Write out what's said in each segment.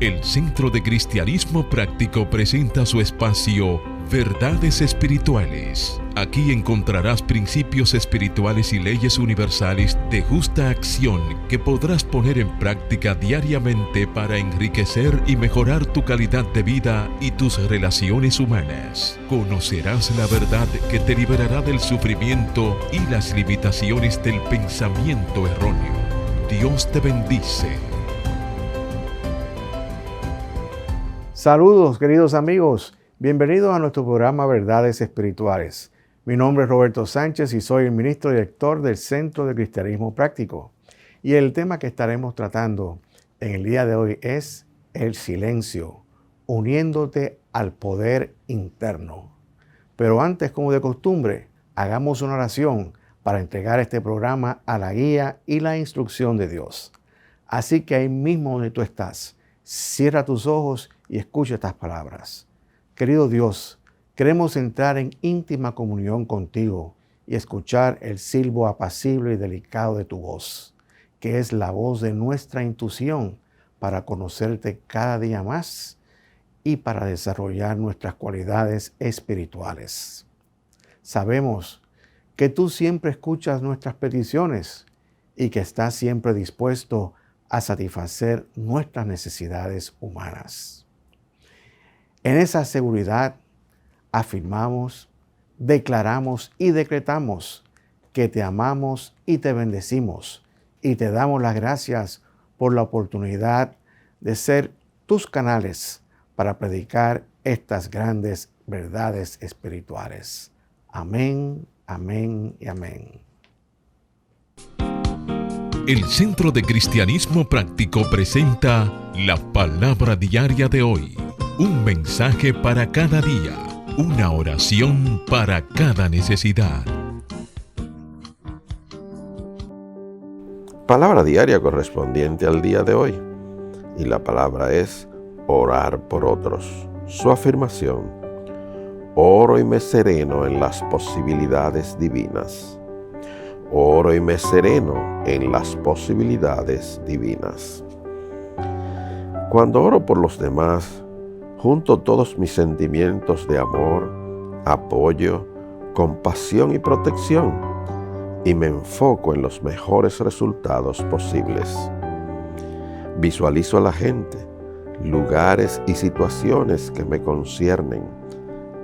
El Centro de Cristianismo Práctico presenta su espacio Verdades Espirituales. Aquí encontrarás principios espirituales y leyes universales de justa acción que podrás poner en práctica diariamente para enriquecer y mejorar tu calidad de vida y tus relaciones humanas. Conocerás la verdad que te liberará del sufrimiento y las limitaciones del pensamiento erróneo. Dios te bendice. Saludos, queridos amigos. Bienvenidos a nuestro programa Verdades Espirituales. Mi nombre es Roberto Sánchez y soy el ministro director del Centro de Cristianismo Práctico. Y el tema que estaremos tratando en el día de hoy es el silencio, uniéndote al poder interno. Pero antes, como de costumbre, hagamos una oración para entregar este programa a la guía y la instrucción de Dios. Así que ahí mismo donde tú estás, cierra tus ojos y escucha estas palabras. Querido Dios, queremos entrar en íntima comunión contigo y escuchar el silbo apacible y delicado de tu voz, que es la voz de nuestra intuición para conocerte cada día más y para desarrollar nuestras cualidades espirituales. Sabemos que tú siempre escuchas nuestras peticiones y que estás siempre dispuesto a satisfacer nuestras necesidades humanas. En esa seguridad afirmamos, declaramos y decretamos que te amamos y te bendecimos y te damos las gracias por la oportunidad de ser tus canales para predicar estas grandes verdades espirituales. Amén, amén y amén. El Centro de Cristianismo Práctico presenta la Palabra Diaria de hoy. Un mensaje para cada día, una oración para cada necesidad. Palabra diaria correspondiente al día de hoy. Y la palabra es orar por otros. Su afirmación: oro y me sereno en las posibilidades divinas. Oro y me sereno en las posibilidades divinas. Cuando oro por los demás, junto todos mis sentimientos de amor, apoyo, compasión y protección, y me enfoco en los mejores resultados posibles. Visualizo a la gente, lugares y situaciones que me conciernen,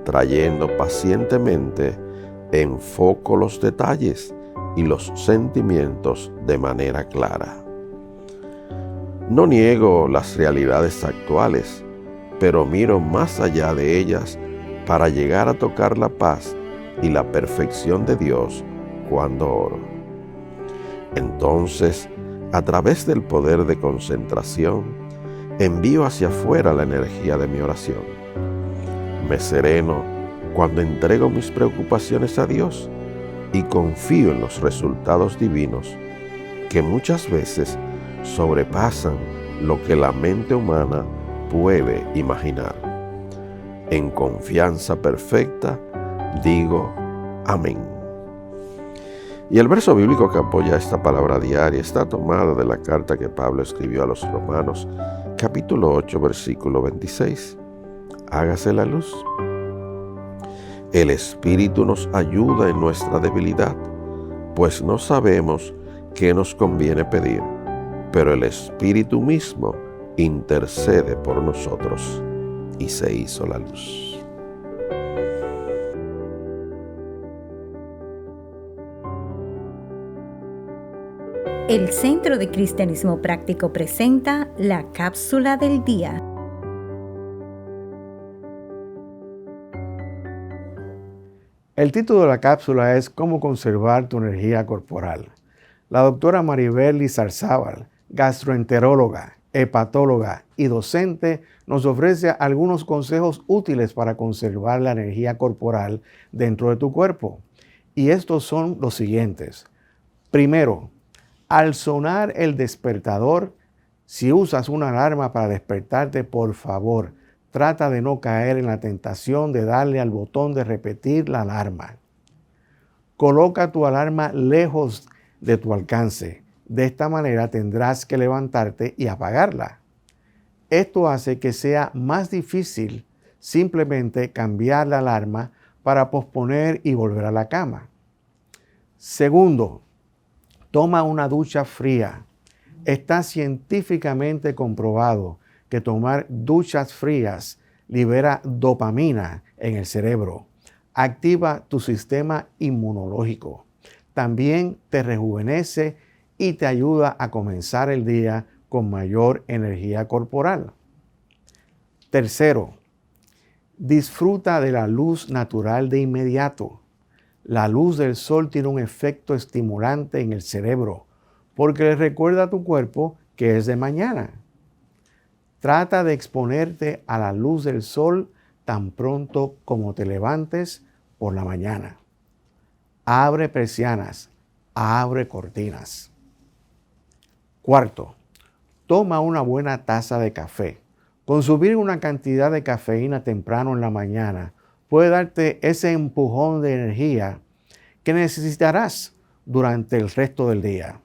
trayendo pacientemente en foco los detalles y los sentimientos de manera clara. No niego las realidades actuales, pero miro más allá de ellas para llegar a tocar la paz y la perfección de Dios cuando oro. Entonces, a través del poder de concentración, envío hacia afuera la energía de mi oración. Me sereno cuando entrego mis preocupaciones a Dios y confío en los resultados divinos que muchas veces sobrepasan lo que la mente humana puede imaginar. En confianza perfecta, digo amén. Y el verso bíblico que apoya esta palabra diaria está tomado de la carta que Pablo escribió a los Romanos, capítulo 8, versículo 26. Hágase la luz. El Espíritu nos ayuda en nuestra debilidad, pues no sabemos qué nos conviene pedir, pero el Espíritu mismo intercede por nosotros. Y se hizo la luz. El Centro de Cristianismo Práctico presenta la cápsula del día. El título de la cápsula es ¿Cómo conservar tu energía corporal? La doctora Maribel Lizarzábal, gastroenteróloga, hepatóloga y docente, nos ofrece algunos consejos útiles para conservar la energía corporal dentro de tu cuerpo. Y estos son los siguientes. Primero, al sonar el despertador, si usas una alarma para despertarte, por favor, trata de no caer en la tentación de darle al botón de repetir la alarma. Coloca tu alarma lejos de tu alcance. De esta manera tendrás que levantarte y apagarla. Esto hace que sea más difícil simplemente cambiar la alarma para posponer y volver a la cama. Segundo, toma una ducha fría. Está científicamente comprobado que tomar duchas frías libera dopamina en el cerebro, activa tu sistema inmunológico, también te rejuvenece y te ayuda a comenzar el día con mayor energía corporal. Tercero, disfruta de la luz natural de inmediato. La luz del sol tiene un efecto estimulante en el cerebro porque le recuerda a tu cuerpo que es de mañana. Trata de exponerte a la luz del sol tan pronto como te levantes por la mañana. Abre persianas, abre cortinas. Cuarto, toma una buena taza de café. Consumir una cantidad de cafeína temprano en la mañana puede darte ese empujón de energía que necesitarás durante el resto del día.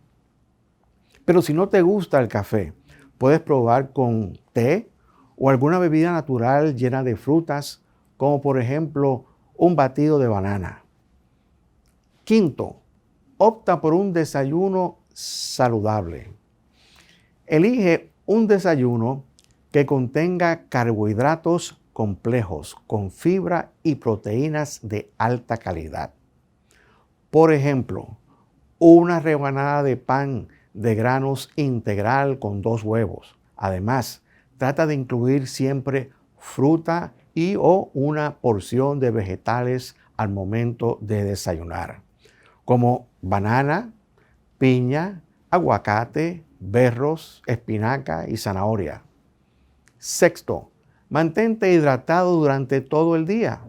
Pero si no te gusta el café, puedes probar con té o alguna bebida natural llena de frutas, como por ejemplo un batido de banana. Quinto, opta por un desayuno saludable. Elige un desayuno que contenga carbohidratos complejos con fibra y proteínas de alta calidad. Por ejemplo, una rebanada de pan de granos integral con 2 huevos. Además, trata de incluir siempre fruta y o una porción de vegetales al momento de desayunar, como banana, piña, aguacate, berros, espinaca y zanahoria. Sexto, mantente hidratado durante todo el día.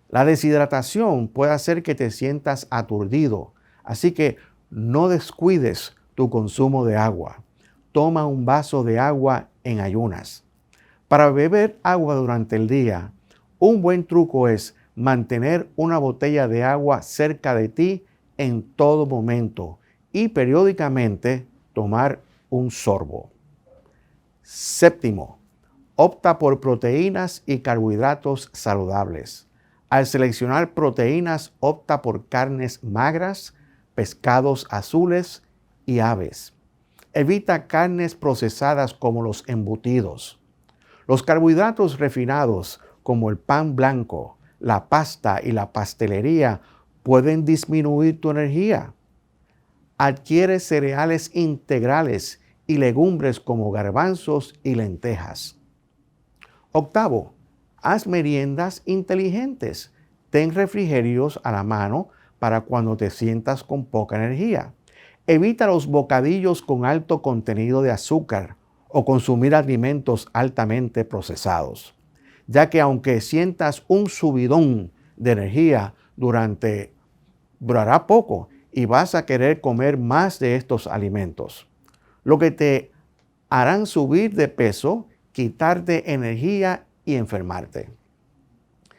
La deshidratación puede hacer que te sientas aturdido, así que no descuides tu consumo de agua. Toma un vaso de agua en ayunas. Para beber agua durante el día, un buen truco es mantener una botella de agua cerca de ti en todo momento y periódicamente tomar un sorbo. Séptimo, opta por proteínas y carbohidratos saludables. Al seleccionar proteínas, opta por carnes magras, pescados azules y aves. Evita carnes procesadas como los embutidos. Los carbohidratos refinados como el pan blanco, la pasta y la pastelería pueden disminuir tu energía. Adquiere cereales integrales y legumbres como garbanzos y lentejas. Octavo, haz meriendas inteligentes. Ten refrigerios a la mano para cuando te sientas con poca energía. Evita los bocadillos con alto contenido de azúcar o consumir alimentos altamente procesados, ya que aunque sientas un subidón de energía durará poco y vas a querer comer más de estos alimentos, lo que te harán subir de peso, quitarte energía y enfermarte.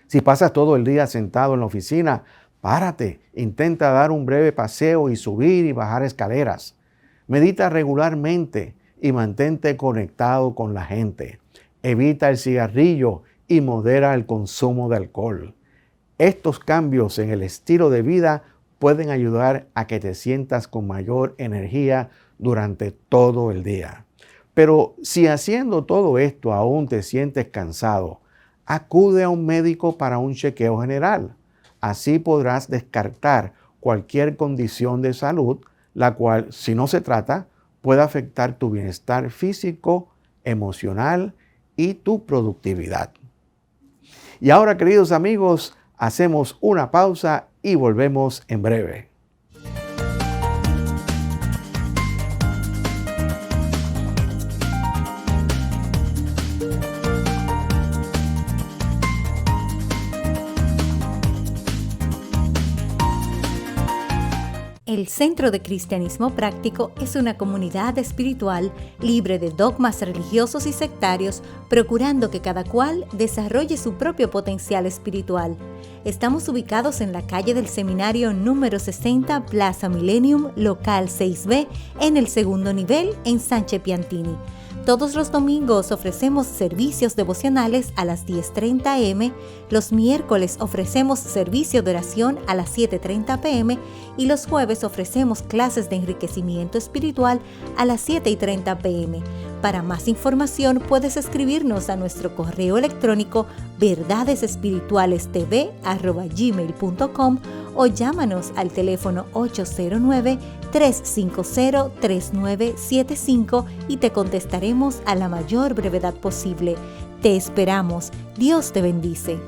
Si pasas todo el día sentado en la oficina, párate, intenta dar un breve paseo y subir y bajar escaleras. Medita regularmente y mantente conectado con la gente. Evita el cigarrillo y modera el consumo de alcohol. Estos cambios en el estilo de vida pueden ayudar a que te sientas con mayor energía durante todo el día. Pero si haciendo todo esto aún te sientes cansado, acude a un médico para un chequeo general. Así podrás descartar cualquier condición de salud, la cual, si no se trata, puede afectar tu bienestar físico, emocional y tu productividad. Y ahora, queridos amigos, hacemos una pausa y volvemos en breve. El Centro de Cristianismo Práctico es una comunidad espiritual libre de dogmas religiosos y sectarios, procurando que cada cual desarrolle su propio potencial espiritual. Estamos ubicados en la calle del Seminario número 60, Plaza Millennium, local 6B, en el segundo nivel, en Sánchez Piantini. Todos los domingos ofrecemos servicios devocionales a las 10:30 a.m., los miércoles ofrecemos servicio de oración a las 7:30 p.m. y los jueves ofrecemos clases de enriquecimiento espiritual a las 7:30 p.m. Para más información puedes escribirnos a nuestro correo electrónico verdadesespiritualestv@gmail.com o llámanos al teléfono 809-350-3975 y te contestaremos a la mayor brevedad posible. Te esperamos. Dios te bendice.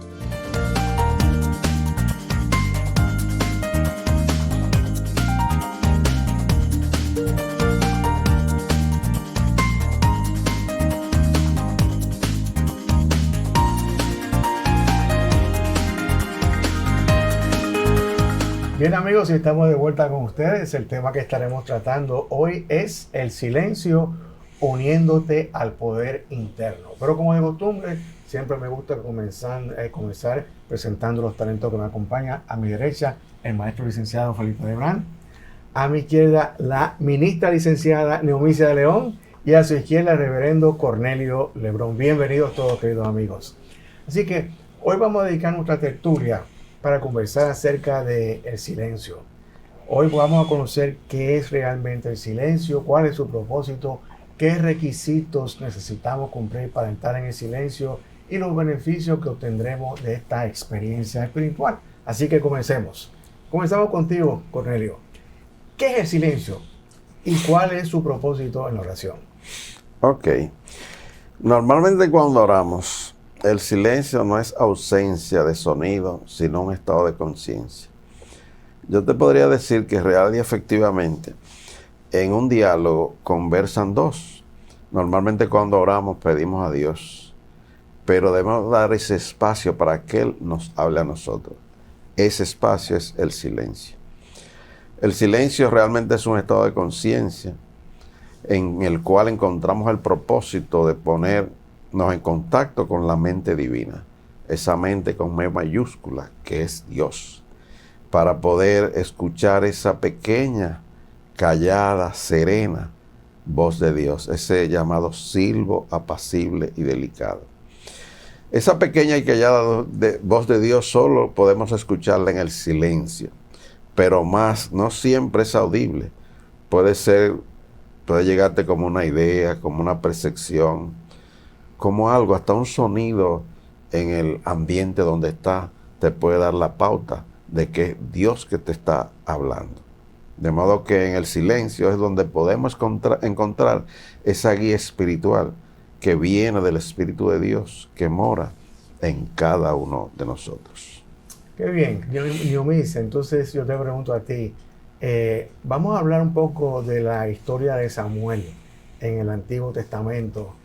Bien amigos, y estamos de vuelta con ustedes. El tema que estaremos tratando hoy es el silencio uniéndote al poder interno. Pero como de costumbre, siempre me gusta comenzar presentando los talentos que me acompañan. A mi derecha, el maestro licenciado Felipe Debrán. A mi izquierda, la ministra licenciada Neomicia de León. Y a su izquierda, el reverendo Cornelio Lebrón. Bienvenidos todos, queridos amigos. Así que hoy vamos a dedicar nuestra tertulia para conversar acerca del silencio. Hoy vamos a conocer qué es realmente el silencio, cuál es su propósito, qué requisitos necesitamos cumplir para entrar en el silencio y los beneficios que obtendremos de esta experiencia espiritual. Así que comencemos. Comenzamos contigo, Cornelio. ¿Qué es el silencio y cuál es su propósito en la oración? Ok. Normalmente cuando oramos, el silencio no es ausencia de sonido, sino un estado de conciencia. Yo te podría decir que real y efectivamente, en un diálogo conversan dos. Normalmente cuando oramos pedimos a Dios, pero debemos dar ese espacio para que Él nos hable a nosotros. Ese espacio es el silencio. El silencio realmente es un estado de conciencia en el cual encontramos el propósito de ponernos en contacto con la mente divina, esa mente con M mayúscula que es Dios, para poder escuchar esa pequeña, callada, serena voz de Dios, ese llamado silbo apacible y delicado. Esa pequeña y callada voz de Dios solo podemos escucharla en el silencio, pero más, no siempre es audible. Puede llegarte como una idea, como una percepción, como algo, hasta un sonido en el ambiente donde está, te puede dar la pauta de que es Dios que te está hablando. De modo que en el silencio es donde podemos encontrar esa guía espiritual que viene del Espíritu de Dios, que mora en cada uno de nosotros. Qué bien, Diomis. Entonces yo te pregunto a ti, vamos a hablar un poco de la historia de Samuel en el Antiguo Testamento,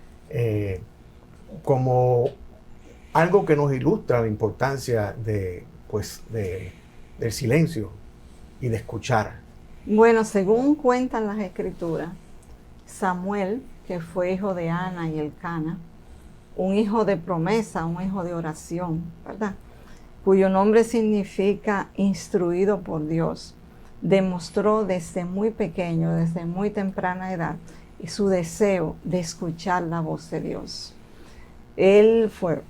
como algo que nos ilustra la importancia del silencio y de escuchar. Bueno, según cuentan las Escrituras, Samuel, que fue hijo de Ana y Elcana, un hijo de promesa, un hijo de oración, ¿verdad?, cuyo nombre significa instruido por Dios, demostró desde muy pequeño, desde muy temprana edad, su deseo de escuchar la voz de Dios. Él fue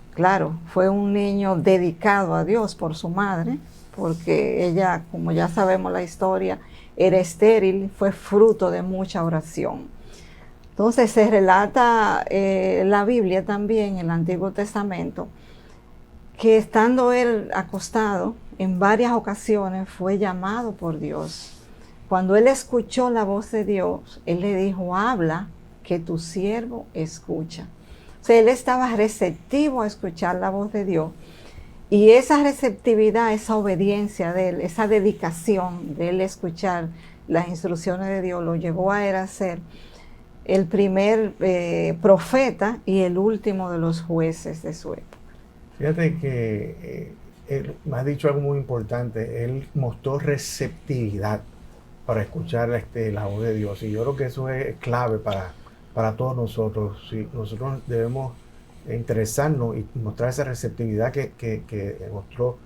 un niño dedicado a Dios por su madre, porque ella, como ya sabemos la historia, era estéril, fue fruto de mucha oración. Entonces se relata la Biblia también, en el Antiguo Testamento, que estando él acostado, en varias ocasiones fue llamado por Dios. Cuando él escuchó la voz de Dios, él le dijo: habla, que tu siervo escucha. O sea, él estaba receptivo a escuchar la voz de Dios. Y esa receptividad, esa obediencia de él, esa dedicación de él escuchar las instrucciones de Dios, lo llevó a él a ser el primer profeta y el último de los jueces de su época. Fíjate que él me ha dicho algo muy importante. Él mostró receptividad para escuchar la voz de Dios. Y yo creo que eso es clave para todos nosotros. Sí, nosotros debemos interesarnos y mostrar esa receptividad que mostró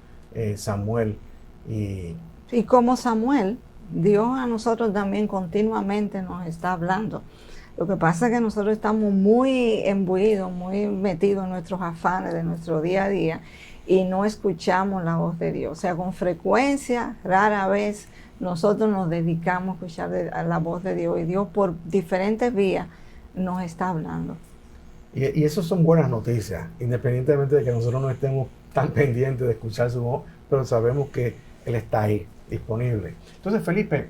Samuel. Y como Samuel, Dios a nosotros también continuamente nos está hablando. Lo que pasa es que nosotros estamos muy embuidos, muy metidos en nuestros afanes de nuestro día a día y no escuchamos la voz de Dios. O sea, con frecuencia, rara vez, nosotros nos dedicamos a escuchar a la voz de Dios y Dios por diferentes vías nos está hablando. Y eso son buenas noticias, independientemente de que nosotros no estemos tan pendientes de escuchar su voz, pero sabemos que Él está ahí, disponible. Entonces, Felipe,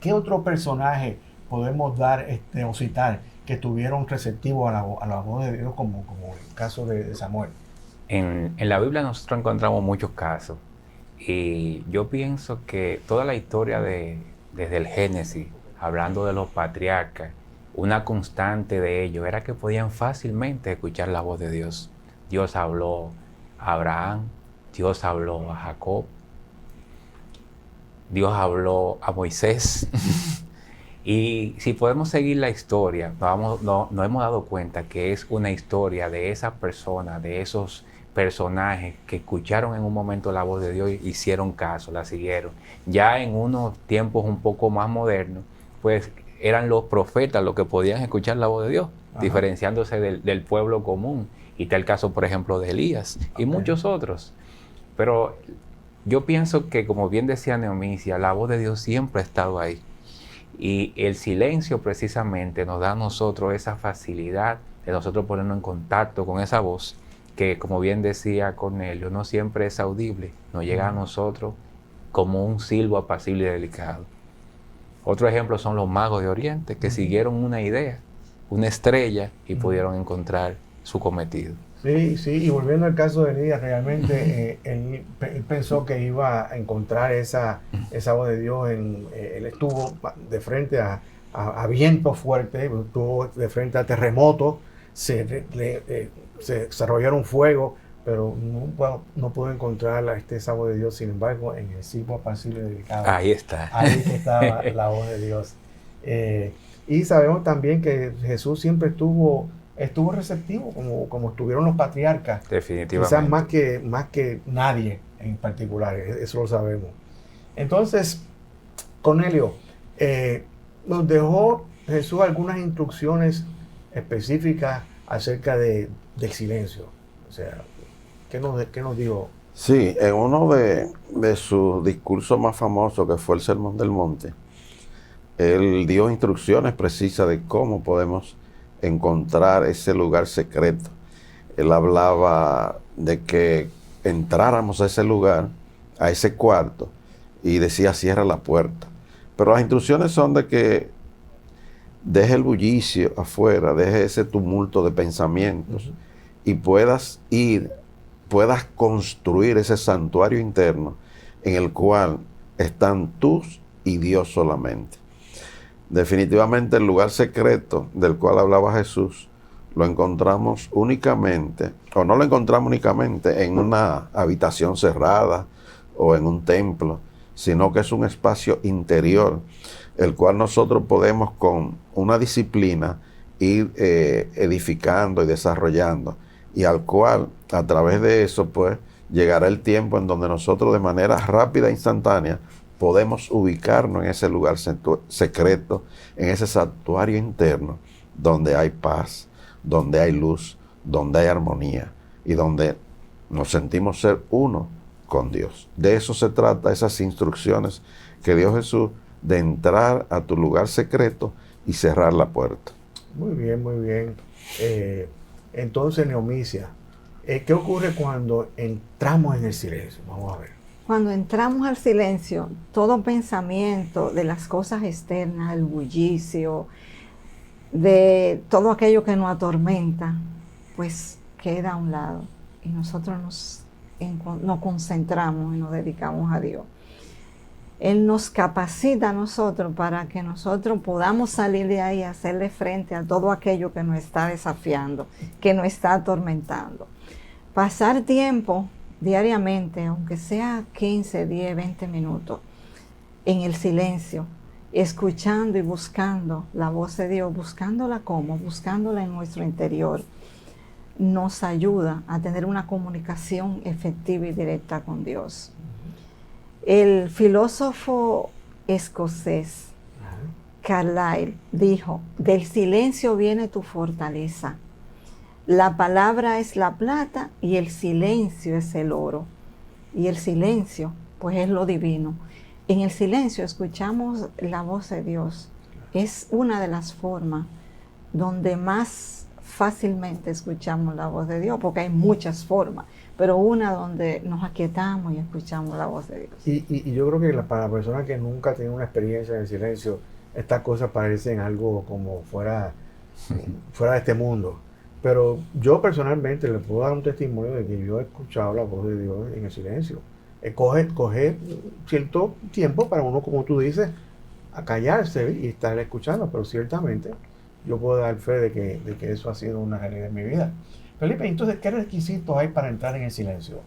¿qué otro personaje podemos dar o citar que estuvieron receptivos a la voz de Dios como el caso de Samuel? En la Biblia nosotros encontramos muchos casos y yo pienso que toda la historia desde el Génesis, hablando de los patriarcas, una constante de ellos era que podían fácilmente escuchar la voz de Dios. Dios habló a Abraham, Dios habló a Jacob, Dios habló a Moisés. Y si podemos seguir la historia, nos hemos dado cuenta que es una historia de esas personas, de esos personajes que escucharon en un momento la voz de Dios y hicieron caso, la siguieron. Ya en unos tiempos un poco más modernos, pues eran los profetas los que podían escuchar la voz de Dios, ajá, diferenciándose del pueblo común. Y está el caso, por ejemplo, de Elías y muchos otros. Pero yo pienso que, como bien decía Neomicia, la voz de Dios siempre ha estado ahí. Y el silencio precisamente nos da a nosotros esa facilidad de nosotros ponernos en contacto con esa voz que, como bien decía Cornelio, no siempre es audible, nos llega a nosotros como un silbo apacible y delicado. Otro ejemplo son los magos de Oriente que siguieron una idea, una estrella y pudieron encontrar su cometido. Sí, y volviendo al caso de Elías, realmente él pensó que iba a encontrar esa voz de Dios. Él estuvo de frente a viento fuerte, estuvo de frente a terremotos, se desarrollaron fuego, pero no pudo encontrar esa voz de Dios. Sin embargo, en el silbo apacible delicado, ahí está. Ahí estaba la voz de Dios. Y sabemos también que Jesús siempre estuvo receptivo, como estuvieron los patriarcas. Definitivamente. Quizás más que nadie en particular, eso lo sabemos. Entonces, Cornelio, nos dejó Jesús algunas instrucciones específicas acerca del silencio. O sea, ¿qué nos dijo? Sí, en uno de sus discursos más famosos, que fue el Sermón del Monte, él dio instrucciones precisas de cómo podemos encontrar ese lugar secreto. Él hablaba de que entráramos a ese lugar, a ese cuarto, y decía: cierra la puerta. Pero las instrucciones son de que deje el bullicio afuera, deje ese tumulto de pensamientos, y puedas construir ese santuario interno en el cual están tú y Dios solamente. Definitivamente el lugar secreto del cual hablaba Jesús lo encontramos únicamente, o no lo encontramos únicamente en una habitación cerrada o en un templo, sino que es un espacio interior, el cual nosotros podemos con una disciplina ir edificando y desarrollando, y al cual a través de eso pues llegará el tiempo en donde nosotros de manera rápida e instantánea podemos ubicarnos en ese lugar secreto, en ese santuario interno, donde hay paz, donde hay luz, donde hay armonía y donde nos sentimos ser uno con Dios. De eso se trata esas instrucciones que dio Jesús, de entrar a tu lugar secreto y cerrar la puerta. Muy bien, muy bien. Entonces, Neomicia, ¿qué ocurre cuando entramos en el silencio? Vamos a ver. Cuando entramos al silencio, todo pensamiento de las cosas externas, el bullicio, de todo aquello que nos atormenta, pues queda a un lado y nosotros nos concentramos y nos dedicamos a Dios. Él nos capacita a nosotros para que nosotros podamos salir de ahí y hacerle frente a todo aquello que nos está desafiando, que nos está atormentando. Pasar tiempo diariamente, aunque sea 15, 10, 20 minutos, en el silencio, escuchando y buscando la voz de Dios, buscándola buscándola en nuestro interior, nos ayuda a tener una comunicación efectiva y directa con Dios. El filósofo escocés Carlyle dijo, del silencio viene tu fortaleza. La palabra es la plata y el silencio es el oro. Y el silencio, pues es lo divino. En el silencio escuchamos la voz de Dios. Es una de las formas donde más fácilmente escuchamos la voz de Dios, porque hay muchas formas, pero una donde nos aquietamos y escuchamos la voz de Dios. Y yo creo que para personas que nunca tienen una experiencia en el silencio, estas cosas parecen algo como fuera de este mundo. Pero yo personalmente le puedo dar un testimonio de que yo he escuchado la voz de Dios en el silencio. Coger cierto tiempo para uno, como tú dices, a callarse y estar escuchando, pero ciertamente yo puedo dar fe de que eso ha sido una realidad en mi vida. Felipe, entonces, ¿qué requisitos hay para entrar en el silencio?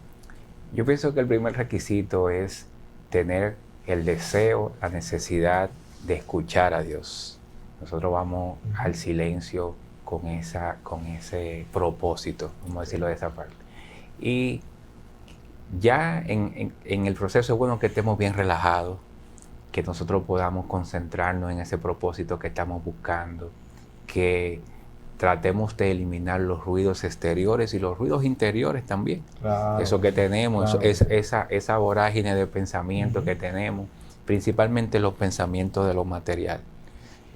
Yo pienso que el primer requisito es tener el deseo, la necesidad de escuchar a Dios. Nosotros vamos al silencio con ese propósito, vamos a decirlo de esa parte. Y ya en el proceso es bueno que estemos bien relajados, que nosotros podamos concentrarnos en ese propósito que estamos buscando, que tratemos de eliminar los ruidos exteriores y los ruidos interiores también. Claro, eso que tenemos, claro. esa vorágine de pensamiento que tenemos, principalmente los pensamientos de lo material.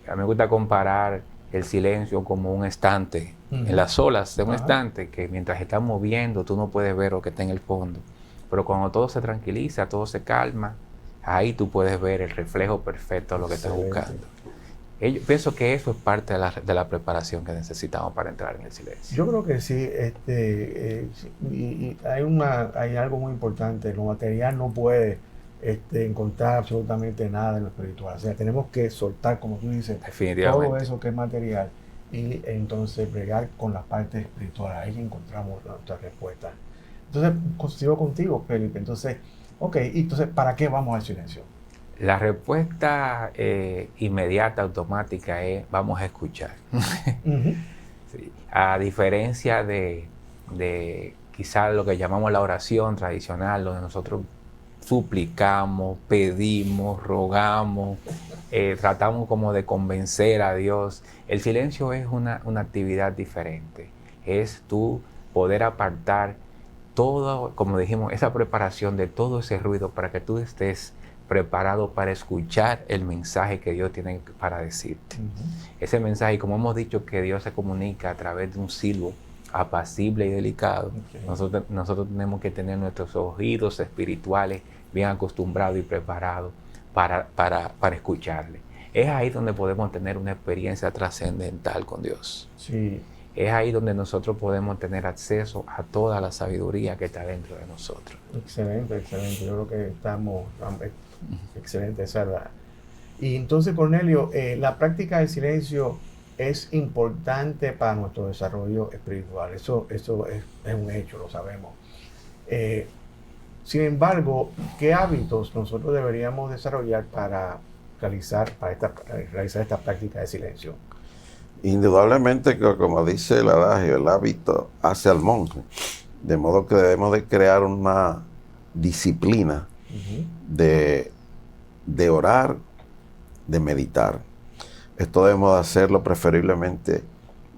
A mí me gusta comparar el silencio como un estante, en las olas de un estante, que mientras estás moviendo tú no puedes ver lo que está en el fondo. Pero cuando todo se tranquiliza, todo se calma, ahí tú puedes ver el reflejo perfecto de lo que estás buscando. Yo pienso que eso es parte de la preparación que necesitamos para entrar en el silencio. Yo creo que sí, y hay algo muy importante. Lo material no puede encontrar absolutamente nada en lo espiritual. O sea, tenemos que soltar, como tú dices, todo eso que es material y entonces bregar con las partes espirituales. Ahí encontramos nuestra respuesta. Entonces, sigo contigo, Felipe. Entonces, ¿para qué vamos al silencio? La respuesta inmediata, automática es vamos a escuchar. Sí. A diferencia de quizás lo que llamamos la oración tradicional, donde nosotros suplicamos, pedimos, rogamos, tratamos como de convencer a Dios. El silencio es una actividad diferente. Es tú poder apartar todo, como dijimos, esa preparación de todo ese ruido para que tú estés preparado para escuchar el mensaje que Dios tiene para decirte. Ese mensaje, como hemos dicho, que Dios se comunica a través de un silbo apacible y delicado. Nosotros tenemos que tener nuestros oídos espirituales bien acostumbrados y preparados para escucharle. Es ahí donde podemos tener una experiencia trascendental con Dios. Sí. Es ahí donde nosotros podemos tener acceso a toda la sabiduría que está dentro de nosotros. Excelente. Yo creo que estamos excelente, esa es verdad. Y entonces, Cornelio, la práctica del silencio es importante para nuestro desarrollo espiritual. Eso es un hecho, lo sabemos. Sin embargo, ¿qué hábitos nosotros deberíamos desarrollar para realizar esta práctica de silencio? Indudablemente que, como dice el adagio, el hábito hace al monje. De modo que debemos de crear una disciplina de orar, de meditar. Esto debemos de hacerlo preferiblemente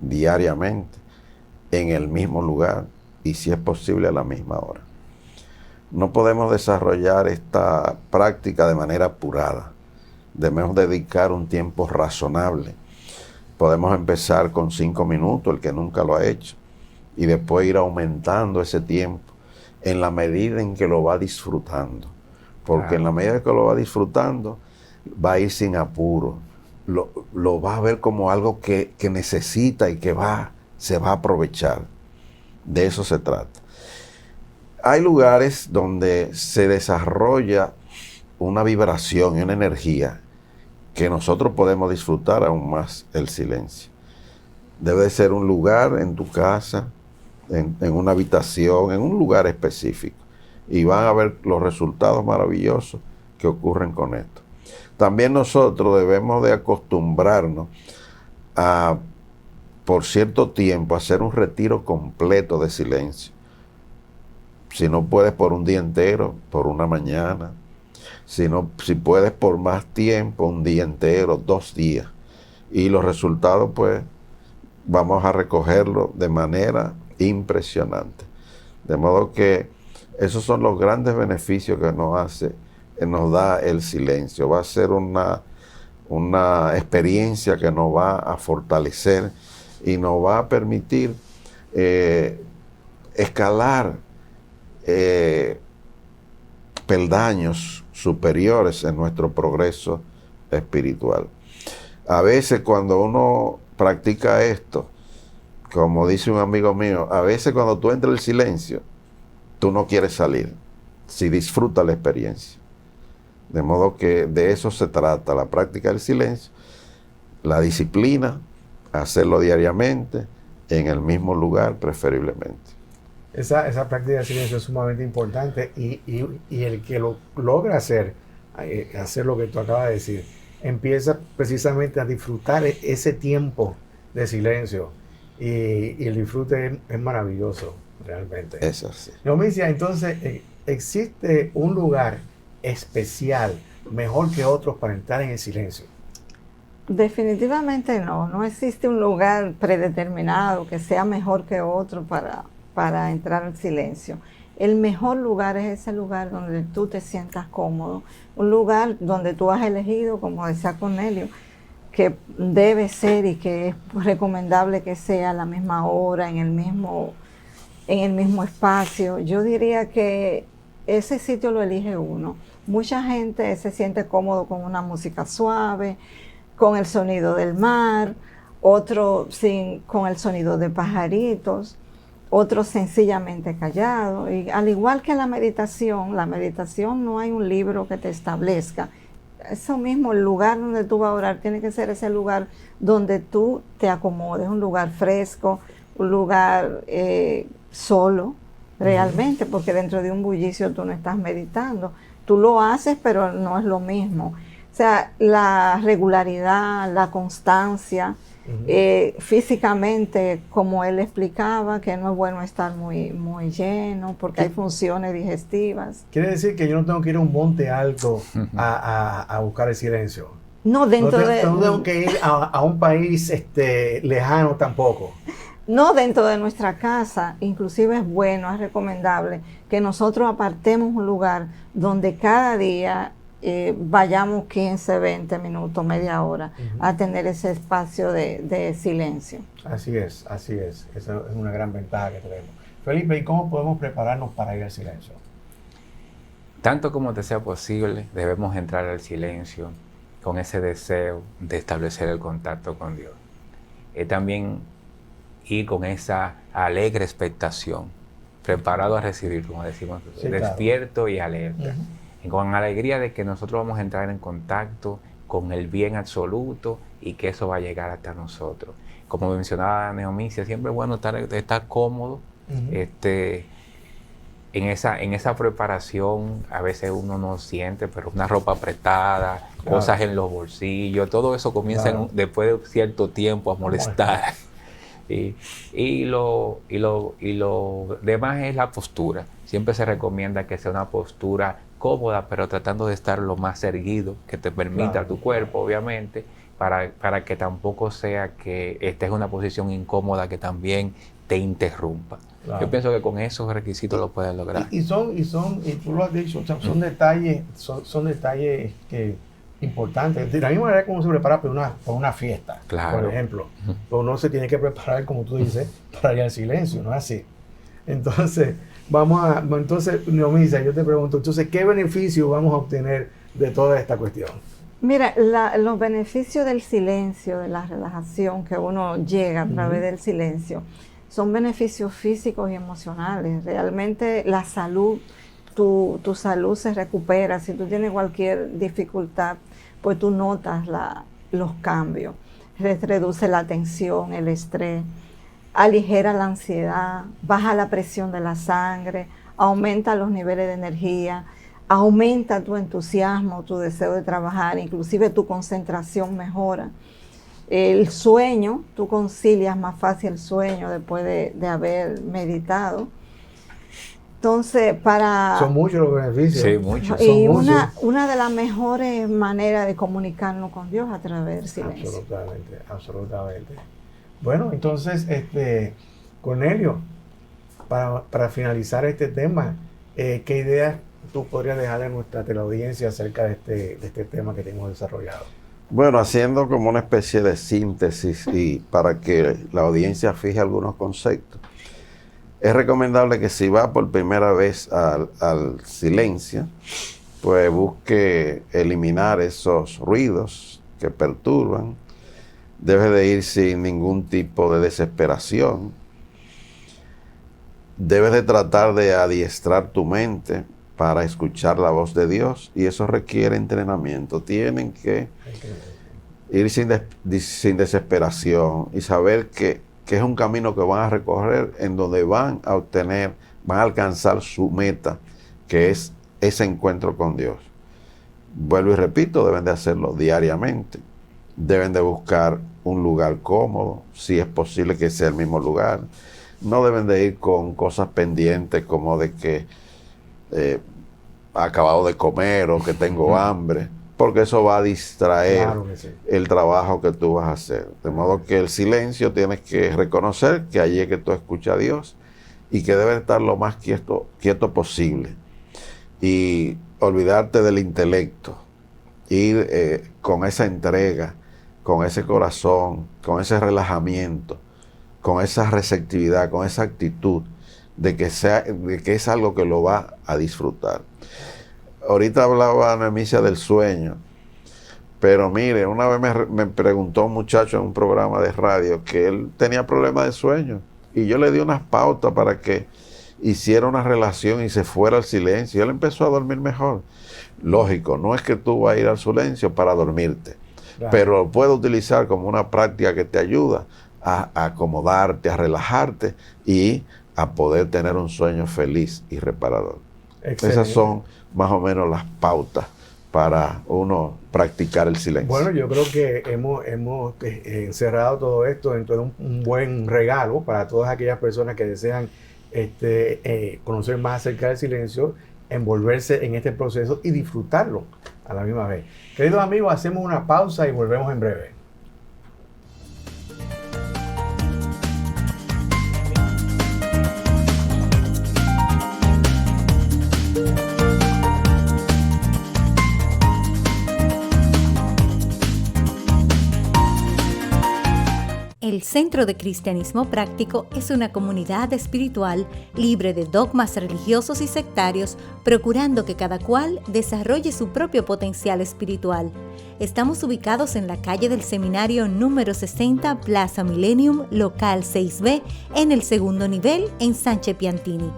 diariamente, en el mismo lugar y, si es posible, a la misma hora. No podemos desarrollar esta práctica de manera apurada. Debemos dedicar un tiempo razonable. Podemos empezar con 5 minutos, el que nunca lo ha hecho, y después ir aumentando ese tiempo en la medida en que lo va disfrutando. Porque en la medida que lo va disfrutando, va a ir sin apuro. Lo va a ver como algo que necesita y que se va a aprovechar. De eso se trata. Hay lugares donde se desarrolla una vibración y una energía que nosotros podemos disfrutar aún más el silencio. Debe ser un lugar en tu casa, en una habitación, en un lugar específico. Y van a ver los resultados maravillosos que ocurren con esto. También nosotros debemos de acostumbrarnos a, por cierto tiempo, hacer un retiro completo de silencio. Si no puedes por un día entero, por una mañana. sino si puedes por más tiempo, un día entero, 2 días. Y los resultados, pues, vamos a recogerlo de manera impresionante. De modo que esos son los grandes beneficios que nos da el silencio. Va a ser una experiencia que nos va a fortalecer y nos va a permitir escalar peldaños superiores en nuestro progreso espiritual. A veces cuando uno practica esto, como dice un amigo mío, a veces cuando tú entras en el silencio, tú no quieres salir, si disfrutas la experiencia. De modo que de eso se trata, la práctica del silencio, la disciplina, hacerlo diariamente, en el mismo lugar preferiblemente. Esa práctica del silencio es sumamente importante y el que lo logra hacer lo que tú acabas de decir, empieza precisamente a disfrutar ese tiempo de silencio y el disfrute es maravilloso, realmente. Es así. Nomicia, entonces, ¿existe un lugar especial, mejor que otros para entrar en el silencio? Definitivamente no existe un lugar predeterminado que sea mejor que otro para entrar al silencio. El mejor lugar es ese lugar donde tú te sientas cómodo, un lugar donde tú has elegido, como decía Cornelio, que debe ser y que es recomendable que sea a la misma hora, en el mismo espacio. Yo diría que ese sitio lo elige uno. Mucha gente se siente cómodo con una música suave, con el sonido del mar, otro con el sonido de pajaritos, otro sencillamente callado. Y al igual que la meditación no hay un libro que te establezca. Eso mismo, el lugar donde tú vas a orar tiene que ser ese lugar donde tú te acomodes, un lugar fresco, un lugar solo, realmente, porque dentro de un bullicio tú no estás meditando. Tú lo haces, pero no es lo mismo. O sea, la regularidad, la constancia, físicamente, como él explicaba, que no es bueno estar muy, muy lleno, porque hay funciones digestivas. Quiere decir que yo no tengo que ir a un monte alto a buscar el silencio. No, No tengo que ir a un país lejano tampoco. No, dentro de nuestra casa, inclusive es bueno, es recomendable que nosotros apartemos un lugar donde cada día vayamos 15, 20 minutos, media hora, a tener ese espacio de silencio. Así es. Esa es una gran ventaja que tenemos. Felipe, ¿y cómo podemos prepararnos para ir al silencio? Tanto como te sea posible, debemos entrar al silencio con ese deseo de establecer el contacto con Dios. También ir con esa alegre expectación, preparado a recibir, como decimos, sí, despierto, claro, y alerta. Y con alegría de que nosotros vamos a entrar en contacto con el bien absoluto y que eso va a llegar hasta nosotros. Como mencionaba Neomicia, siempre es bueno estar cómodo. En esa preparación a veces uno no siente, pero una ropa apretada, claro, cosas en los bolsillos, todo eso comienza, claro, después de cierto tiempo a molestar. Y lo demás es la postura. Siempre se recomienda que sea una postura cómoda, pero tratando de estar lo más erguido que te permita, claro, tu cuerpo, obviamente, para que tampoco sea que estés en una posición incómoda que también te interrumpa. Claro. Yo pienso que con esos requisitos lo puedes lograr. Y tú lo has dicho, son detalles que importantes. De la misma manera como se prepara para una fiesta, claro, por ejemplo. Uno se tiene que preparar, como tú dices, para ir al silencio, ¿no es así? Entonces, Neomicia, yo te pregunto, entonces, ¿qué beneficio vamos a obtener de toda esta cuestión? Mira, los beneficios del silencio, de la relajación que uno llega a través del silencio, son beneficios físicos y emocionales. Realmente la salud, tu salud se recupera. Si tú tienes cualquier dificultad, pues tú notas los cambios. Reduce la tensión, el estrés, aligera la ansiedad, baja la presión de la sangre, aumenta los niveles de energía, aumenta tu entusiasmo, tu deseo de trabajar, inclusive tu concentración mejora. El sueño, tú concilias más fácil el sueño después de haber meditado. Entonces, Son muchos los beneficios. Sí, muchos. y Son una de las mejores maneras de comunicarnos con Dios a través del silencio. Absolutamente, absolutamente. Bueno, entonces, Cornelio, para finalizar este tema, ¿qué ideas tú podrías dejarle a nuestra teleaudiencia acerca de este tema que hemos desarrollado? Bueno, haciendo como una especie de síntesis y para que la audiencia fije algunos conceptos, es recomendable que si va por primera vez al silencio, pues busque eliminar esos ruidos que perturban. Debe de ir sin ningún tipo de desesperación. Debes de tratar de adiestrar tu mente para escuchar la voz de Dios, y eso requiere entrenamiento. Tienen que ir sin desesperación y saber que es un camino que van a recorrer en donde van a alcanzar su meta, que es ese encuentro con Dios. Vuelvo y repito, deben de hacerlo diariamente. Deben de buscar un lugar cómodo, si es posible que sea el mismo lugar. No deben de ir con cosas pendientes como de que acabado de comer o que tengo hambre, porque eso va a distraer el trabajo que tú vas a hacer. De modo que el silencio tienes que reconocer que allí es que tú escuchas a Dios y que debes estar lo más quieto posible. Y olvidarte del intelecto, ir con esa entrega, con ese corazón, con ese relajamiento, con esa receptividad, con esa actitud de que es algo que lo va a disfrutar. Ahorita hablaba Nemicia del sueño, pero mire, una vez me preguntó un muchacho en un programa de radio que él tenía problemas de sueño, y yo le di unas pautas para que hiciera una relación y se fuera al silencio, y él empezó a dormir mejor. Lógico, no es que tú vas a ir al silencio para dormirte, claro, pero lo puedes utilizar como una práctica que te ayuda a acomodarte, a relajarte y a poder tener un sueño feliz y reparador. Excelente. Esas son más o menos las pautas para uno practicar el silencio. Bueno, yo creo que hemos encerrado todo esto dentro de un buen regalo para todas aquellas personas que desean conocer más acerca del silencio, envolverse en este proceso y disfrutarlo a la misma vez. Queridos amigos, hacemos una pausa y volvemos en breve. El Centro de Cristianismo Práctico es una comunidad espiritual libre de dogmas religiosos y sectarios, procurando que cada cual desarrolle su propio potencial espiritual. Estamos ubicados en la calle del Seminario número 60, Plaza Millennium, local 6B, en el segundo nivel, en Sánchez Piantini.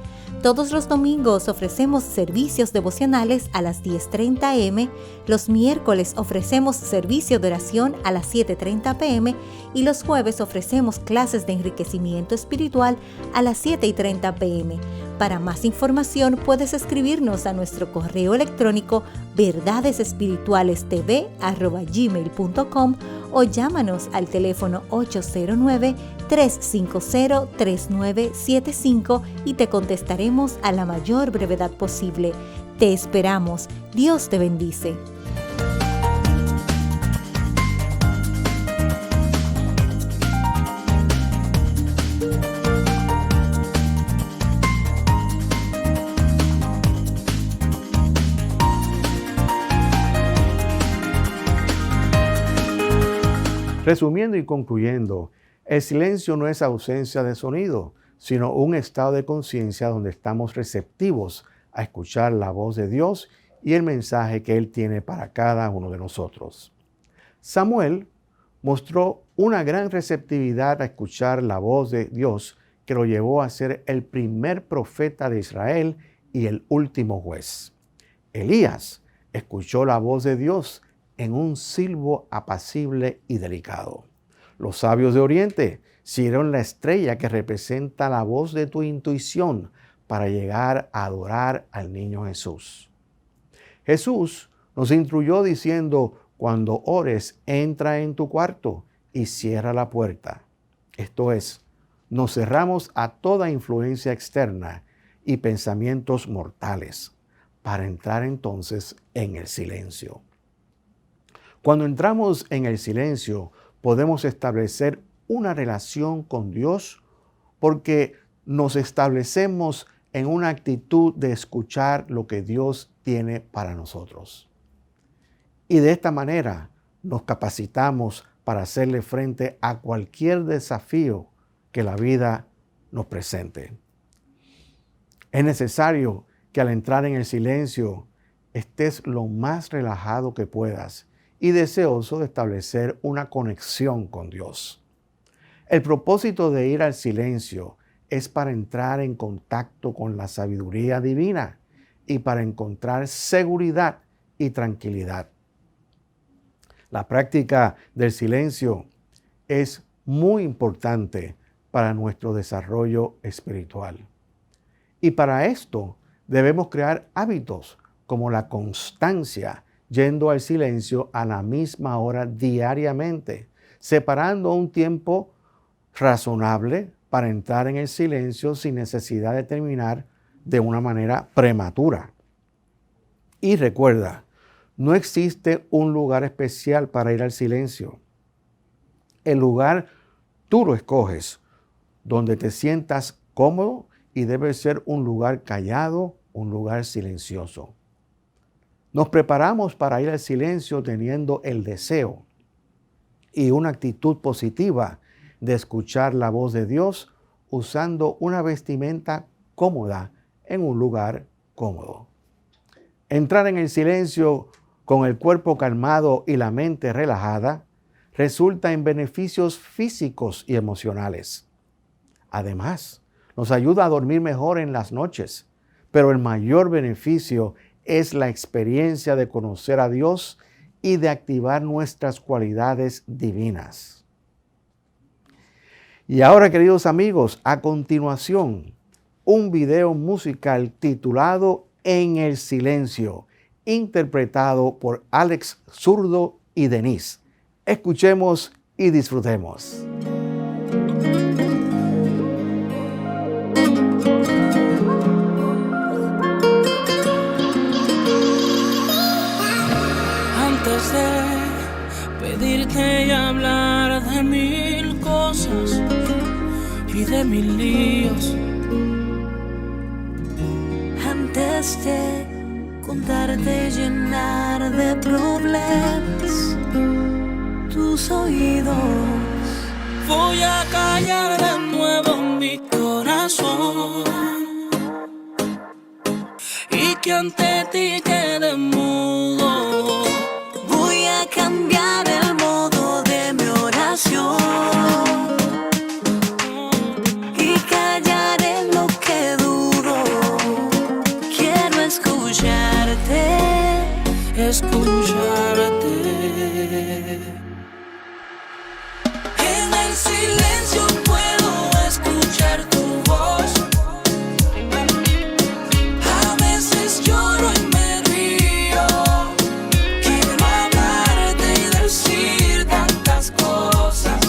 Todos los domingos ofrecemos servicios devocionales a las 10:30 a.m., los miércoles ofrecemos servicio de oración a las 7:30 p.m. y los jueves ofrecemos clases de enriquecimiento espiritual a las 7:30 p.m. Para más información puedes escribirnos a nuestro correo electrónico verdadesespiritualestv@gmail.com o llámanos al teléfono 809-350-3975 y te contestaremos a la mayor brevedad posible. Te esperamos. Dios te bendice. Resumiendo y concluyendo, el silencio no es ausencia de sonido, sino un estado de conciencia donde estamos receptivos a escuchar la voz de Dios y el mensaje que Él tiene para cada uno de nosotros. Samuel mostró una gran receptividad a escuchar la voz de Dios que lo llevó a ser el primer profeta de Israel y el último juez. Elías escuchó la voz de Dios en un silbo apacible y delicado. Los sabios de Oriente siguieron la estrella que representa la voz de tu intuición para llegar a adorar al niño Jesús. Jesús nos instruyó diciendo: cuando ores, entra en tu cuarto y cierra la puerta. Esto es, nos cerramos a toda influencia externa y pensamientos mortales, para entrar entonces en el silencio. Cuando entramos en el silencio, podemos establecer una relación con Dios porque nos establecemos en una actitud de escuchar lo que Dios tiene para nosotros. Y de esta manera nos capacitamos para hacerle frente a cualquier desafío que la vida nos presente. Es necesario que al entrar en el silencio estés lo más relajado que puedas y deseoso de establecer una conexión con Dios. El propósito de ir al silencio es para entrar en contacto con la sabiduría divina y para encontrar seguridad y tranquilidad. La práctica del silencio es muy importante para nuestro desarrollo espiritual. Y para esto debemos crear hábitos como la constancia, yendo al silencio a la misma hora diariamente, separando un tiempo razonable para entrar en el silencio sin necesidad de terminar de una manera prematura. Y recuerda, no existe un lugar especial para ir al silencio. El lugar tú lo escoges, donde te sientas cómodo, y debe ser un lugar callado, un lugar silencioso. Nos preparamos para ir al silencio teniendo el deseo y una actitud positiva de escuchar la voz de Dios usando una vestimenta cómoda en un lugar cómodo. Entrar en el silencio con el cuerpo calmado y la mente relajada resulta en beneficios físicos y emocionales. Además, nos ayuda a dormir mejor en las noches, pero el mayor beneficio es la experiencia de conocer a Dios y de activar nuestras cualidades divinas. Y ahora, queridos amigos, a continuación, un video musical titulado En el Silencio, interpretado por Alex Zurdo y Denise. Escuchemos y disfrutemos. Antes de pedirte y hablar de mil cosas y de mil líos, antes de contarte y llenar de problemas tus oídos, voy a callar de nuevo mi corazón y que ante ti quede mudo. Voy a cambiar el modo de mi oración y callaré lo que dudo. Quiero escucharte. En el silencio puedo escuchar tu voz. A veces lloro y me río. Quiero hablarte y decir tantas cosas,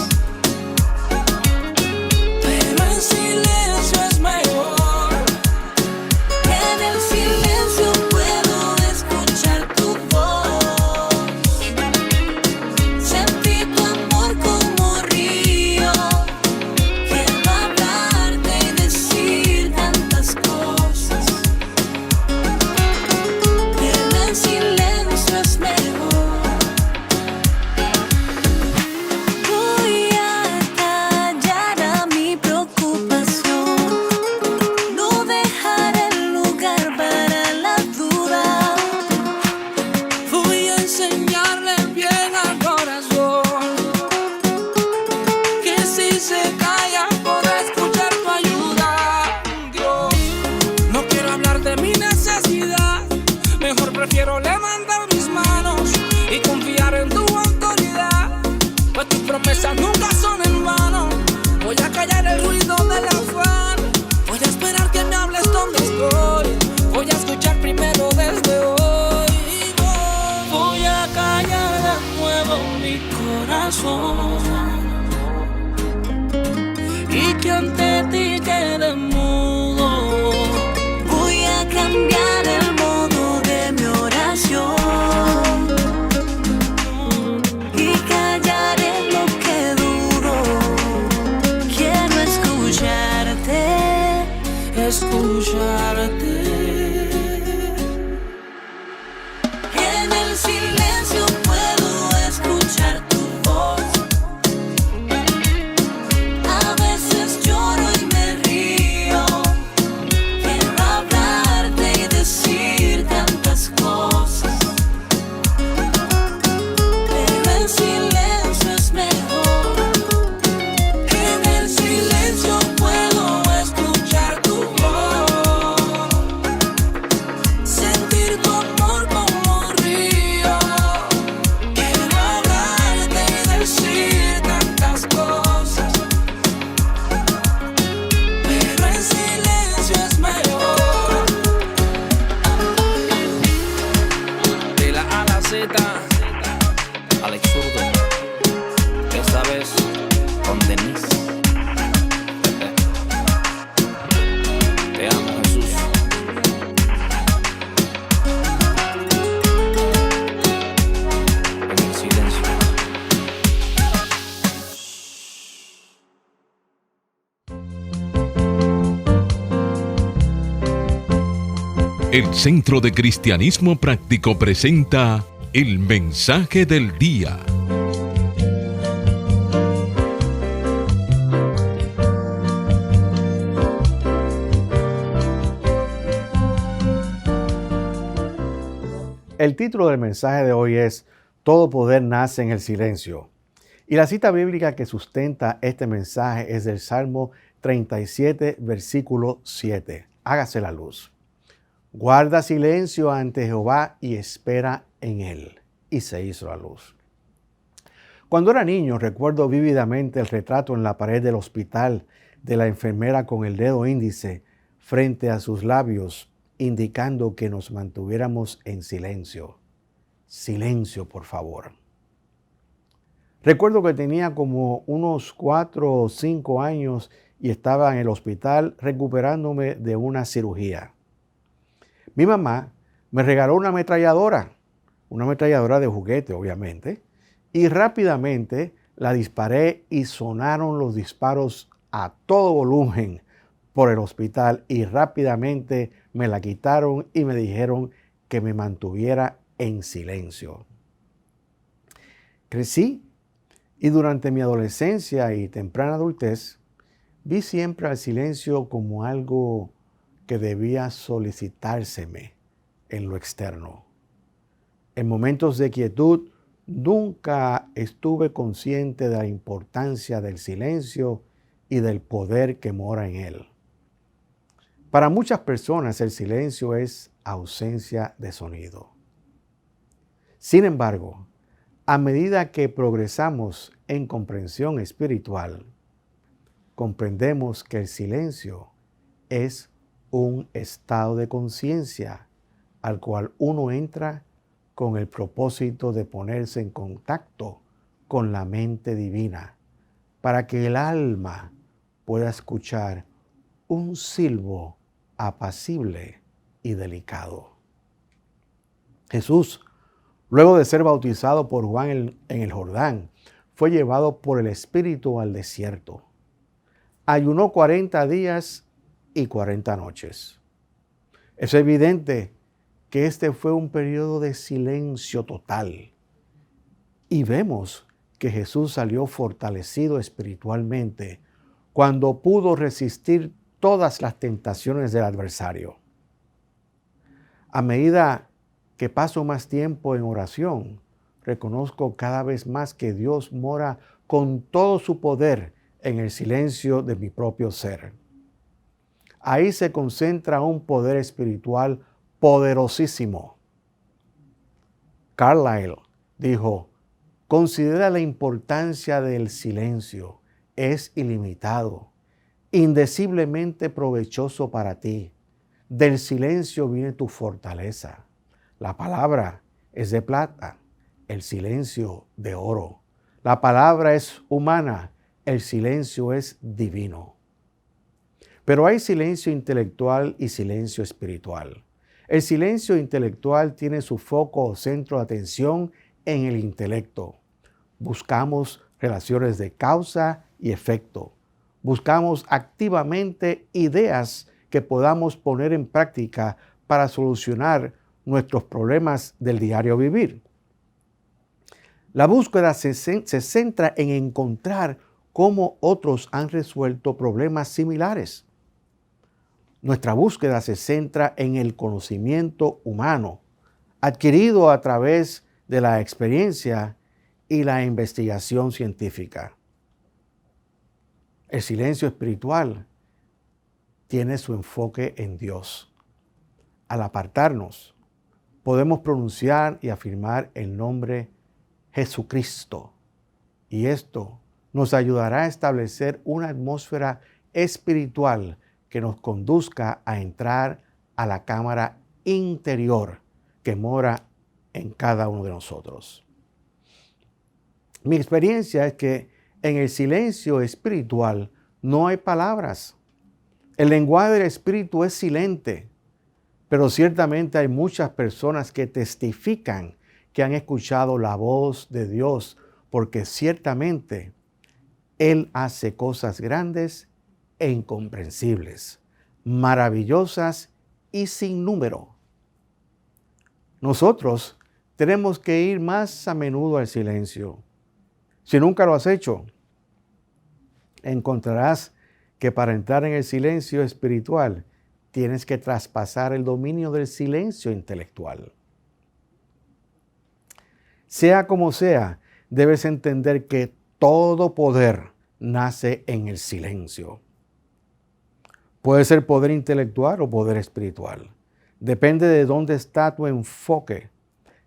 pero en silencio es mejor. En el silencio puedo escuchar tu voz. Sentí tu amor como río. escucharte. En el silencio puedo escuchar tu voz. A veces lloro y me río. Quiero hablarte y decir tantas cosas. Pero en silencio es mejor. En el silencio puedo escuchar tu voz. Sentir tu amor como río. Quiero hablarte y decir tantas cosas. Pero en silencio es mejor. De la A a la Z, Alex Zurdo. Esta vez con Denise. Te amo, Jesús. En el silencio. El Centro de Cristianismo Práctico presenta el mensaje del día. El título del mensaje de hoy es Todo poder nace en el silencio. Y la cita bíblica que sustenta este mensaje es del Salmo 37, versículo 7. Hágase la luz. Guarda silencio ante Jehová y espera en él. Y se hizo la luz. Cuando era niño, recuerdo vívidamente el retrato en la pared del hospital de la enfermera con el dedo índice frente a sus labios, indicando que nos mantuviéramos en silencio. Silencio, por favor. Recuerdo que tenía como unos 4 o 5 años y estaba en el hospital recuperándome de una cirugía. Mi mamá me regaló una ametralladora de juguete, obviamente, y rápidamente la disparé y sonaron los disparos a todo volumen por el hospital y rápidamente me la quitaron y me dijeron que me mantuviera en silencio. Crecí y durante mi adolescencia y temprana adultez vi siempre al silencio como algo que debía solicitárseme en lo externo. En momentos de quietud nunca estuve consciente de la importancia del silencio y del poder que mora en él. Para muchas personas el silencio es ausencia de sonido. Sin embargo, a medida que progresamos en comprensión espiritual, comprendemos que el silencio es un estado de conciencia al cual uno entra con el propósito de ponerse en contacto con la mente divina para que el alma pueda escuchar un silbo apacible y delicado. Jesús, luego de ser bautizado por Juan en el Jordán, fue llevado por el Espíritu al desierto. Ayunó 40 días y 40 noches. Es evidente que este fue un periodo de silencio total. Y vemos que Jesús salió fortalecido espiritualmente cuando pudo resistir todas las tentaciones del adversario. A medida que paso más tiempo en oración, reconozco cada vez más que Dios mora con todo su poder en el silencio de mi propio ser. Ahí se concentra un poder espiritual poderosísimo. Carlyle dijo, considera la importancia del silencio. Es ilimitado, indeciblemente provechoso para ti. Del silencio viene tu fortaleza. La palabra es de plata, el silencio de oro. La palabra es humana, el silencio es divino. Pero hay silencio intelectual y silencio espiritual. El silencio intelectual tiene su foco o centro de atención en el intelecto. Buscamos relaciones de causa y efecto. Buscamos activamente ideas que podamos poner en práctica para solucionar nuestros problemas del diario vivir. La búsqueda se centra en encontrar cómo otros han resuelto problemas similares. Nuestra búsqueda se centra en el conocimiento humano, adquirido a través de la experiencia y la investigación científica. El silencio espiritual tiene su enfoque en Dios. Al apartarnos, podemos pronunciar y afirmar el nombre Jesucristo, y esto nos ayudará a establecer una atmósfera espiritual que nos conduzca a entrar a la cámara interior que mora en cada uno de nosotros. Mi experiencia es que en el silencio espiritual no hay palabras. El lenguaje del espíritu es silente, pero ciertamente hay muchas personas que testifican que han escuchado la voz de Dios, porque ciertamente Él hace cosas grandes e incomprensibles, maravillosas y sin número. Nosotros tenemos que ir más a menudo al silencio. Si nunca lo has hecho, encontrarás que para entrar en el silencio espiritual tienes que traspasar el dominio del silencio intelectual. Sea como sea, debes entender que todo poder nace en el silencio. Puede ser poder intelectual o poder espiritual. Depende de dónde está tu enfoque.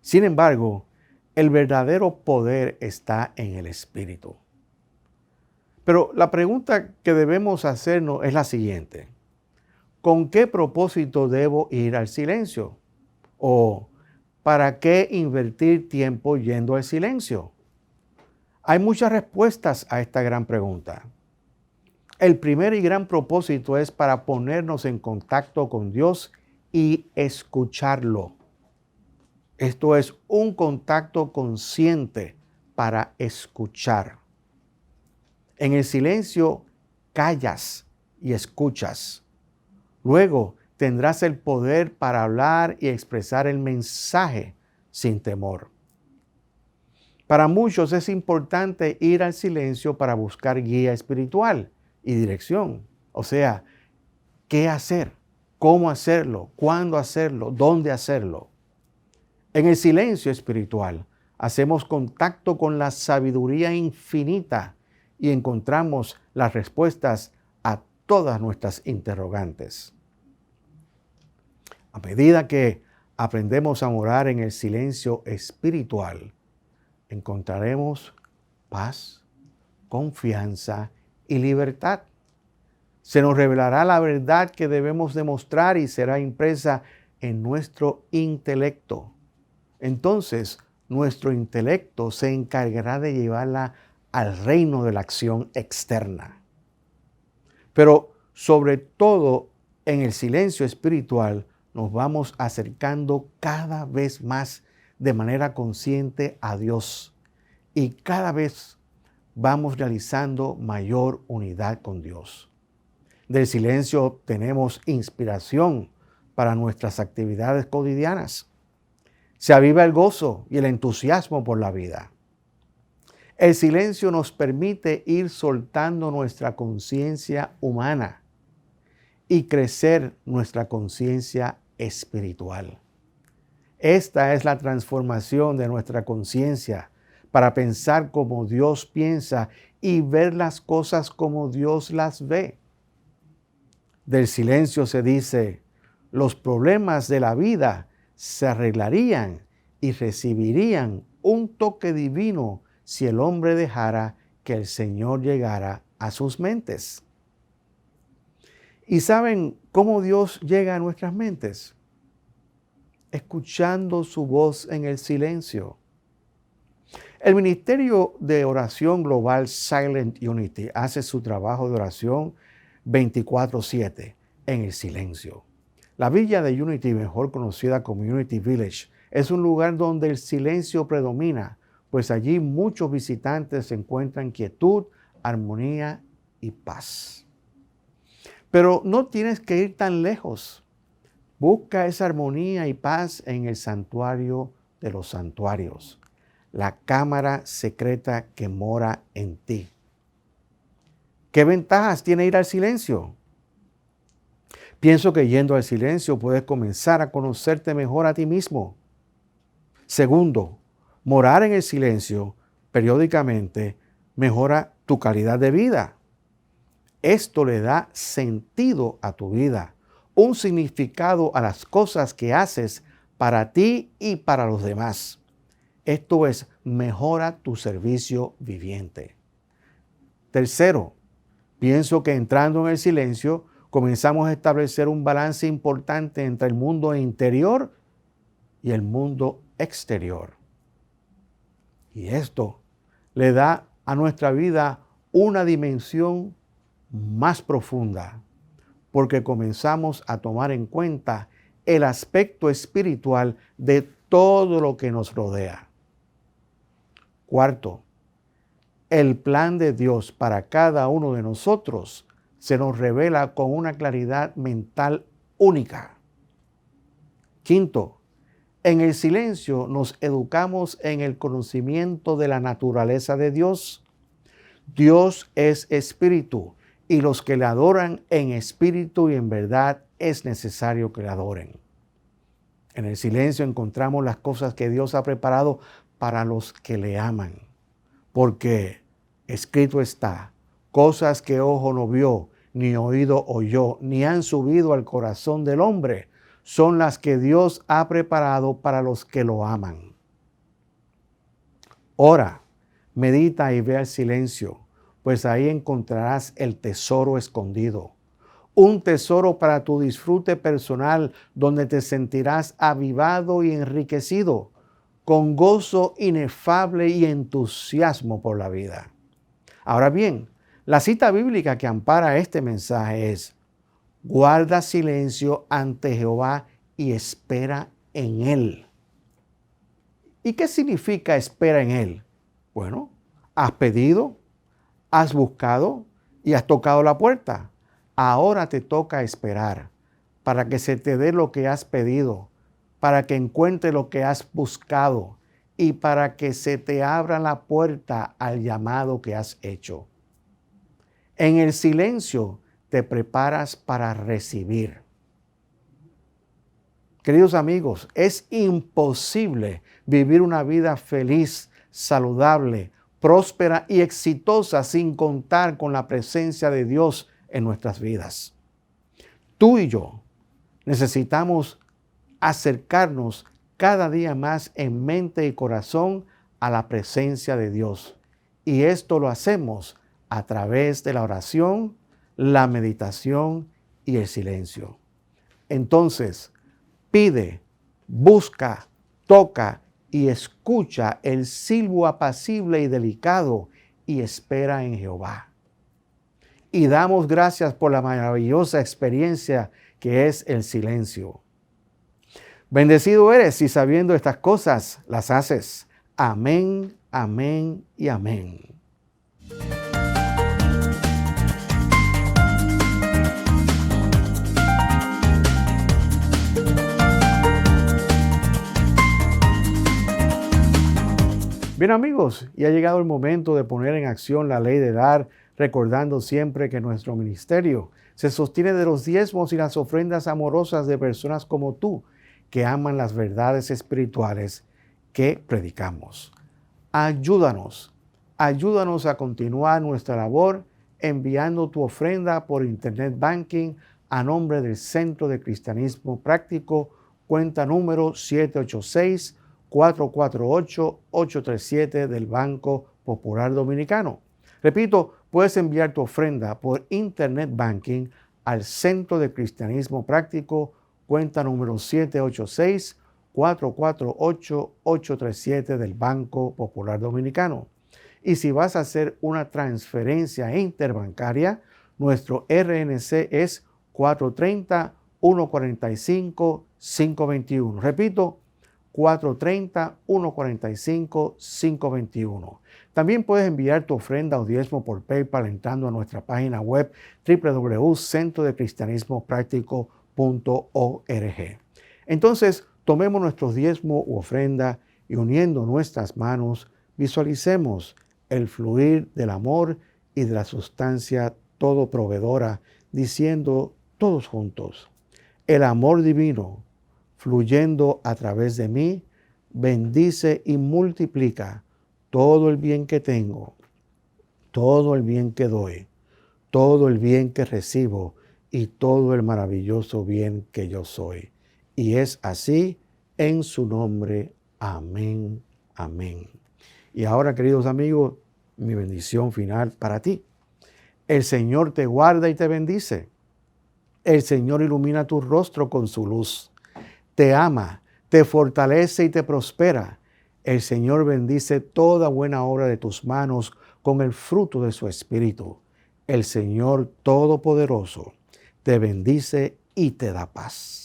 Sin embargo, el verdadero poder está en el espíritu. Pero la pregunta que debemos hacernos es la siguiente: ¿con qué propósito debo ir al silencio? ¿O para qué invertir tiempo yendo al silencio? Hay muchas respuestas a esta gran pregunta. El primer y gran propósito es para ponernos en contacto con Dios y escucharlo. Esto es un contacto consciente para escuchar. En el silencio callas y escuchas. Luego tendrás el poder para hablar y expresar el mensaje sin temor. Para muchos es importante ir al silencio para buscar guía espiritual y dirección. O sea, ¿qué hacer? ¿Cómo hacerlo? ¿Cuándo hacerlo? ¿Dónde hacerlo? En el silencio espiritual hacemos contacto con la sabiduría infinita y encontramos las respuestas a todas nuestras interrogantes. A medida que aprendemos a morar en el silencio espiritual, encontraremos paz, confianza y libertad. Se nos revelará la verdad que debemos demostrar y será impresa en nuestro intelecto. Entonces, nuestro intelecto se encargará de llevarla al reino de la acción externa. Pero sobre todo, en el silencio espiritual, nos vamos acercando cada vez más de manera consciente a Dios y cada vez vamos realizando mayor unidad con Dios. Del silencio obtenemos inspiración para nuestras actividades cotidianas. Se aviva el gozo y el entusiasmo por la vida. El silencio nos permite ir soltando nuestra conciencia humana y crecer nuestra conciencia espiritual. Esta es la transformación de nuestra conciencia para pensar como Dios piensa y ver las cosas como Dios las ve. Del silencio se dice: los problemas de la vida se arreglarían y recibirían un toque divino si el hombre dejara que el Señor llegara a sus mentes. ¿Y saben cómo Dios llega a nuestras mentes? Escuchando su voz en el silencio. El Ministerio de Oración Global Silent Unity hace su trabajo de oración 24/7 en el silencio. La villa de Unity, mejor conocida como Unity Village, es un lugar donde el silencio predomina, pues allí muchos visitantes encuentran quietud, armonía y paz. Pero no tienes que ir tan lejos. Busca esa armonía y paz en el santuario de los santuarios, la cámara secreta que mora en ti. ¿Qué ventajas tiene ir al silencio? Pienso que yendo al silencio puedes comenzar a conocerte mejor a ti mismo. Segundo, morar en el silencio periódicamente mejora tu calidad de vida. Esto le da sentido a tu vida, un significado a las cosas que haces para ti y para los demás. Esto es, mejora tu servicio viviente. Tercero, pienso que entrando en el silencio comenzamos a establecer un balance importante entre el mundo interior y el mundo exterior. Y esto le da a nuestra vida una dimensión más profunda, porque comenzamos a tomar en cuenta el aspecto espiritual de todo lo que nos rodea. Cuarto, el plan de Dios para cada uno de nosotros se nos revela con una claridad mental única. Quinto, en el silencio nos educamos en el conocimiento de la naturaleza de Dios. Dios es espíritu y los que le adoran en espíritu y en verdad es necesario que le adoren. En el silencio encontramos las cosas que Dios ha preparado para los que le aman, porque escrito está, cosas que ojo no vio, ni oído oyó, ni han subido al corazón del hombre, son las que Dios ha preparado para los que lo aman. Ora, medita y ve al silencio, pues ahí encontrarás el tesoro escondido. Un tesoro para tu disfrute personal, donde te sentirás avivado y enriquecido, con gozo inefable y entusiasmo por la vida. Ahora bien, la cita bíblica que ampara este mensaje es: guarda silencio ante Jehová y espera en Él. ¿Y qué significa espera en Él? Bueno, has pedido, has buscado y has tocado la puerta. Ahora te toca esperar para que se te dé lo que has pedido, para que encuentres lo que has buscado y para que se te abra la puerta al llamado que has hecho. En el silencio te preparas para recibir. Queridos amigos, es imposible vivir una vida feliz, saludable, próspera y exitosa sin contar con la presencia de Dios en nuestras vidas. Tú y yo necesitamos acercarnos cada día más en mente y corazón a la presencia de Dios. Y esto lo hacemos a través de la oración, la meditación y el silencio. Entonces, pide, busca, toca y escucha el silbo apacible y delicado y espera en Jehová. Y damos gracias por la maravillosa experiencia que es el silencio. Bendecido eres si sabiendo estas cosas las haces. Amén, amén y amén. Bien amigos, y ha llegado el momento de poner en acción la ley de dar, recordando siempre que nuestro ministerio se sostiene de los diezmos y las ofrendas amorosas de personas como tú, que aman las verdades espirituales que predicamos. Ayúdanos a continuar nuestra labor enviando tu ofrenda por Internet Banking a nombre del Centro de Cristianismo Práctico, cuenta número 786-448-837 del Banco Popular Dominicano. Repito, puedes enviar tu ofrenda por Internet Banking al Centro de Cristianismo Práctico, cuenta número 786-448-837 del Banco Popular Dominicano. Y si vas a hacer una transferencia interbancaria, nuestro RNC es 430-145-521. Repito, 430-145-521. También puedes enviar tu ofrenda o diezmo por PayPal entrando a nuestra página web www.centrodecristianismopractico.org. Entonces, tomemos nuestro diezmo u ofrenda y uniendo nuestras manos, visualicemos el fluir del amor y de la sustancia todo proveedora, diciendo todos juntos: el amor divino, fluyendo a través de mí, bendice y multiplica todo el bien que tengo, todo el bien que doy, todo el bien que recibo y todo el maravilloso bien que yo soy. Y es así en su nombre. Amén, amén. Y ahora, queridos amigos, mi bendición final para ti. El Señor te guarda y te bendice. El Señor ilumina tu rostro con su luz. Te ama, te fortalece y te prospera. El Señor bendice toda buena obra de tus manos con el fruto de su Espíritu. El Señor Todopoderoso te bendice y te da paz.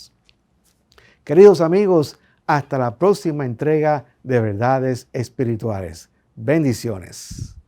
Queridos amigos, hasta la próxima entrega de Verdades Espirituales. Bendiciones.